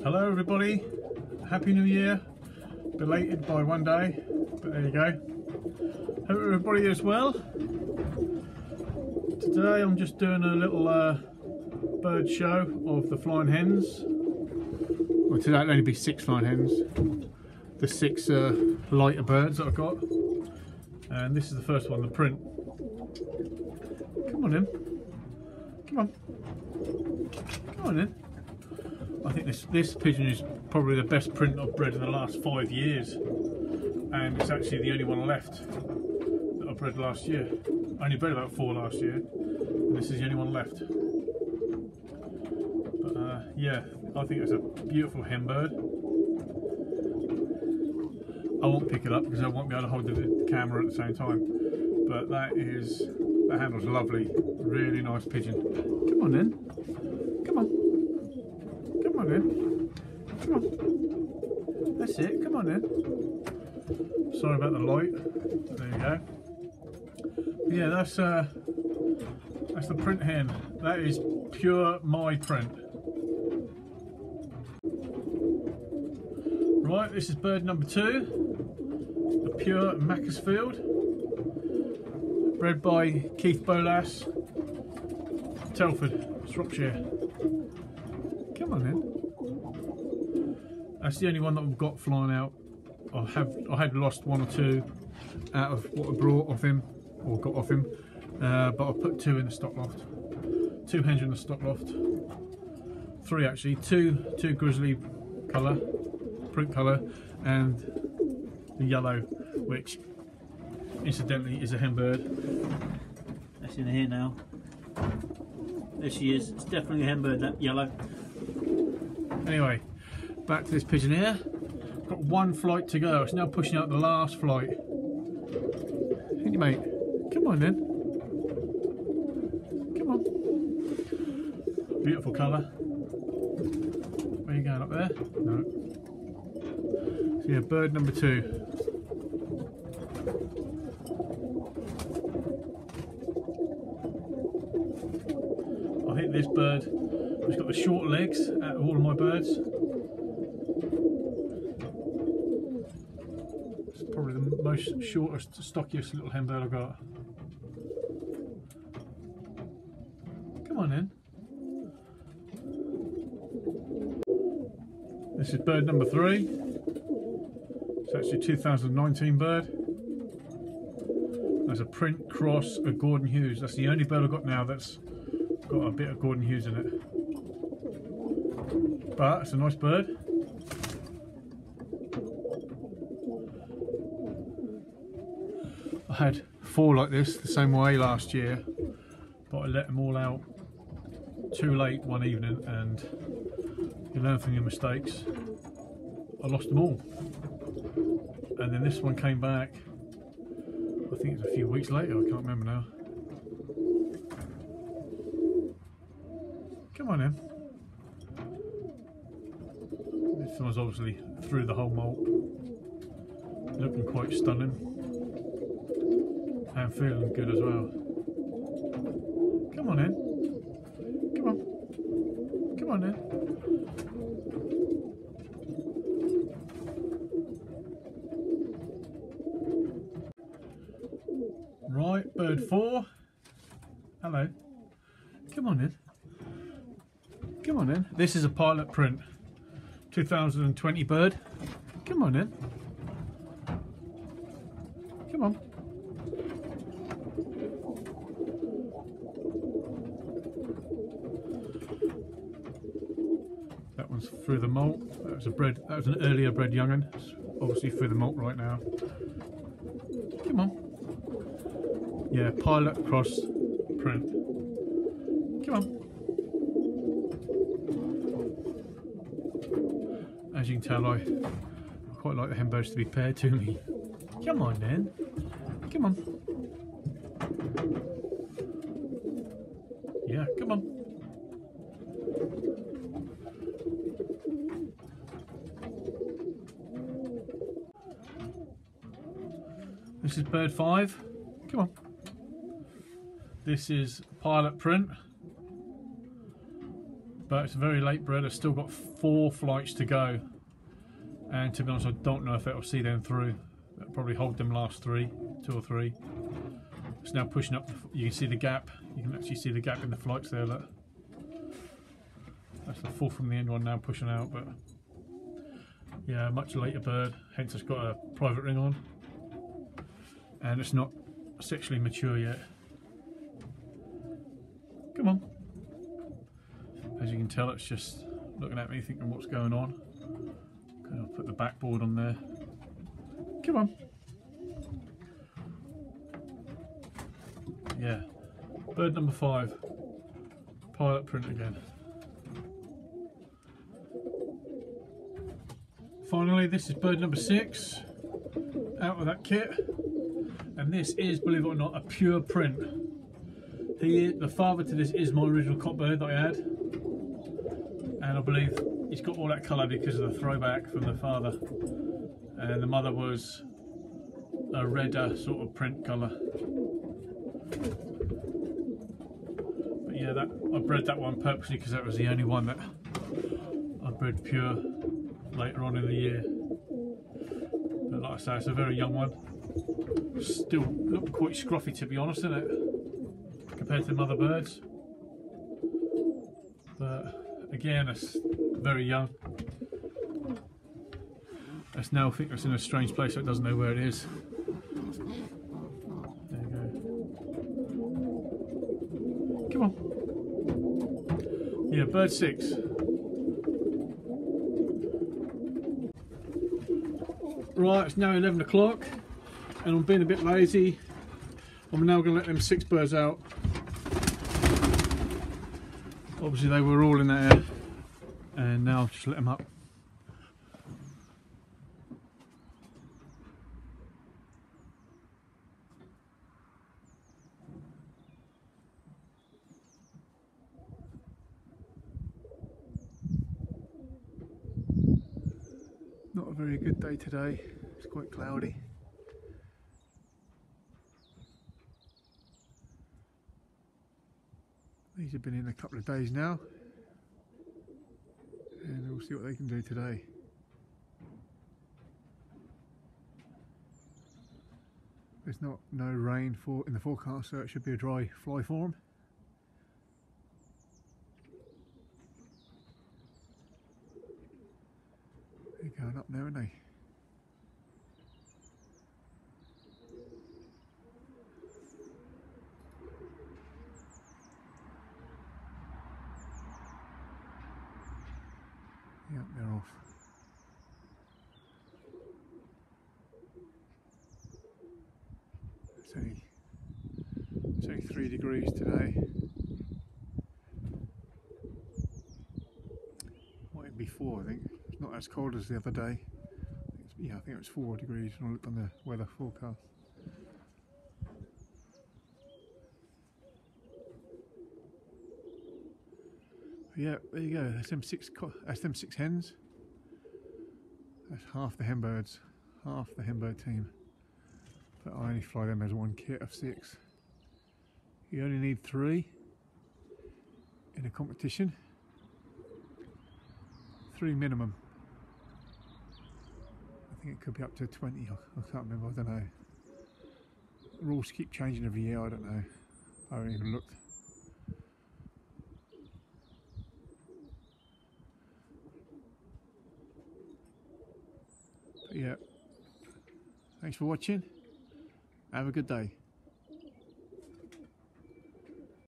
Hello everybody, Happy New Year, belated by one day, but there you go. Hope everybody is well. Today I'm just doing a little bird show of the flying hens. Well, today it'll only be 6 flying hens. The 6 lighter birds that I've got. And this is the first one, the print. Come on in. Come on. Come on in. I think this pigeon is probably the best print I've bred in the last 5 years, and it's actually the only one left that I bred last year. I only bred about 4 last year, and this is the only one left. But yeah, I think it's a beautiful hen bird. I won't pick it up because I won't be able to hold the camera at the same time, but that handle's lovely, really nice pigeon. Come on in. Come on. Come on in. Come on. That's it. Come on in. Sorry about the light. There you go. But yeah, that's the print hen. That is pure my print. Right, this is bird number 2, the pure Macclesfield, bred by Keith Bolas, Telford, Shropshire. Come on in. That's the only one that we've got flying out. I had lost 1 or 2 out of what I brought off him, or got off him, but I put 2 in the stock loft. 2 hens in the stock loft. 3 actually. 2 grizzly colour, print colour, and the yellow, which incidentally is a hen bird. That's in here now. There she is. It's definitely a hen bird, that yellow. Anyway, back to this pigeon here. Got 1 flight to go. It's now pushing out the last flight. Hey mate, come on then. Come on. Beautiful colour. Where are you going, up there? No. So yeah, bird number 2. I think this bird has got the short legs out of all of my birds. It's probably the most shortest, stockiest little hen bird I've got. Come on in. This is bird number 3. It's actually a 2019 bird. There's a print cross of Gordon Hughes. That's the only bird I've got now that's got a bit of Gordon Hughes in it. But it's a nice bird. I had 4 like this the same way last year, but I let them all out too late one evening, and you learn from your mistakes. I lost them all, and then this one came back. I think it's a few weeks later. I can't remember now. Come on in. This one's obviously through the whole molt, looking quite stunning and feeling good as well. Come on in. Come on. Come on in. Right, bird 4. Hello. Come on in. Come on in. This is a pilot print. 2020 bird. Come on in. Come on. That one's through the molt. That was an earlier bred young'un. It's obviously through the molt right now. Come on. Yeah, pilot cross print. Come on. As you can tell, I quite like the hen birds to be paired to me. Come on then. Come on. Yeah, come on. This is bird 5. Come on. This is pilot print. but it's a very late bred. It's still got 4 flights to go, and to be honest, I don't know if it'll see them through. It'll probably hold them last 2 or 3. It's now pushing up. You can see the gap. You can actually see the gap in the flights there. Look, that's the full from the end one now pushing out. But yeah, much later bird. Hence, it's got a private ring on, and it's not sexually mature yet. Come on. As you can tell, it's just looking at me thinking what's going on. I'll put the backboard on there. Come on. Yeah. Bird number 5. Pilot print again. Finally, this is bird number 6 out of that kit. And this is, believe it or not, a pure print. The father to this is my original cop bird that I had, and I believe he's got all that colour because of the throwback from the father, and the mother was a redder sort of print colour. But yeah, I bred that one purposely because that was the only one that I bred pure later on in the year. But like I say, it's a very young one. Still look quite scruffy, to be honest, isn't it? Compared to mother birds, but again, it's very young. It's now, I think it's in a strange place, so it doesn't know where it is. There you go. Come on. Yeah, bird 6. Right, it's now 11 o'clock, and I'm being a bit lazy. I'm now going to let them 6 birds out. Obviously they were all in that air, and now I'll just let them up. Not a very good day today, it's quite cloudy. These have been in a couple of days now, and we'll see what they can do today. There's no rain in the forecast, so it should be a dry fly form. They're going up now, aren't they? Yep, they're off. It's only 3 degrees today. Might even be 4, I think. It's not as cold as the other day. I think it was 4 degrees when I looked on the weather forecast. Yeah, there you go. That's them 6 hens. That's half the hen birds, half the hen bird team. But I only fly them as one kit of 6. You only need 3 in a competition. 3 minimum. I think it could be up to 20. I can't remember. I don't know. The rules keep changing every year. I don't know. I haven't even looked. Yeah, thanks for watching. Have a good day.